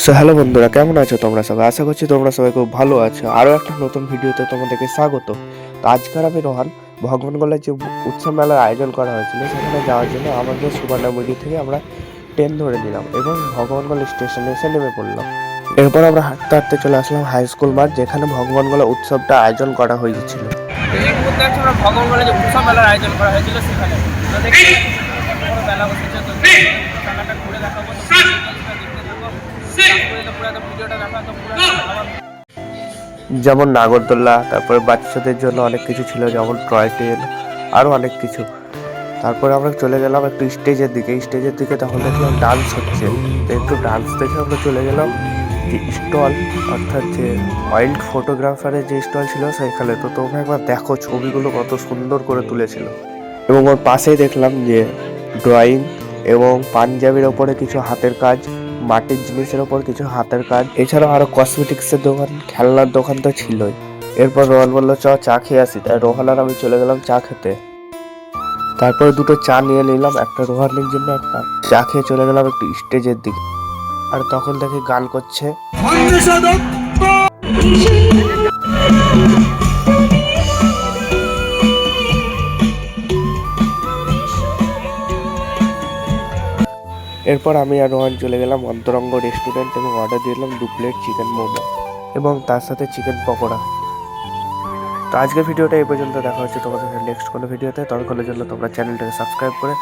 So hello বন্ধুরা, কেমন আছো তোমরা সবাই? আশা করছি তোমরা সবাই খুব ভালো আছো। আরও একটা নতুন ভিডিওতে তোমাদেরকে স্বাগত। তো আজকাল আমি রোহান ভগবানগোলায় যে উৎসব মেলার আয়োজন করা হয়েছিল সেখানে যাওয়ার জন্য আমাদের সুবর্ণমুড়ি থেকে আমরা ট্রেন ধরে নিলাম এবং ভগবানগোলা স্টেশনে এসে নেমে পড়লাম। এরপর আমরা হাঁটতে হাঁটতে চলে আসলাম হাই স্কুল মাঠ, যেখানে ভগবানগোলা উৎসবটা আয়োজন করা হয়েছিল। এই মুহূর্তে আছে আমরা ভগবানগোলা যে উৎসব মেলার আয়োজন করা হয়েছিল সেখানে তো দেখতে বড় মেলা বসেছে। তো মেলাটা ঘুরে দেখাবো, তো দেখতে থাকো, পুরো একদম ভিডিওটা দেখা তো পুরো যেমন নাগরদোল্লা, তারপরে বাচ্চাদের জন্য অনেক কিছু ছিল, যেমন টয় ট্রেন, আরও অনেক কিছু। তারপরে আমরা চলে গেলাম একটু স্টেজের দিকে তখন দেখলাম ডান্স হচ্ছে। তো একটু ডান্স দেখে আমরা চলে গেলাম যে স্টল, অর্থাৎ যে ওয়াইল্ড ফটোগ্রাফারের যে স্টল ছিল সেখানে। তো তোমরা একবার দেখো ছবিগুলো কত সুন্দর করে তুলেছিল। এবং ওর পাশেই দেখলাম যে ড্রয়িং এবং পাঞ্জাবির ওপরে কিছু হাতের কাজ, মাটির জিনিসের ওপর কিছু হাতের কাজ, এছাড়াও আরো কসমেটিক্সের দোকান, খেলনার দোকান তো ছিলই। এরপর রোহন বললো চা খেয়ে আসি, তাই রোহন আর আমি চলে গেলাম চা খেতে। তারপরে দুটো চা নিয়ে নিলাম, একটা রোহানের জন্য, একটা চা খেয়ে চলে গেলাম একটু স্টেজের দিকে। আর তখন দেখি গান করছে। এরপর আমি আর রোহান চলে গেলাম অন্তরঙ্গ রেস্টুরেন্ট এবং অর্ডার দিলাম 2 প্লেট চিকেন মোমো এবং তার সাথে চিকেন পকোড়া। তো আজকের ভিডিওটা এই পর্যন্ত, দেখা হচ্ছে তোমাদের নেক্সট কোনো ভিডিওতে। ততক্ষণের জন্য তোমরা চ্যানেলটাকে সাবস্ক্রাইব করে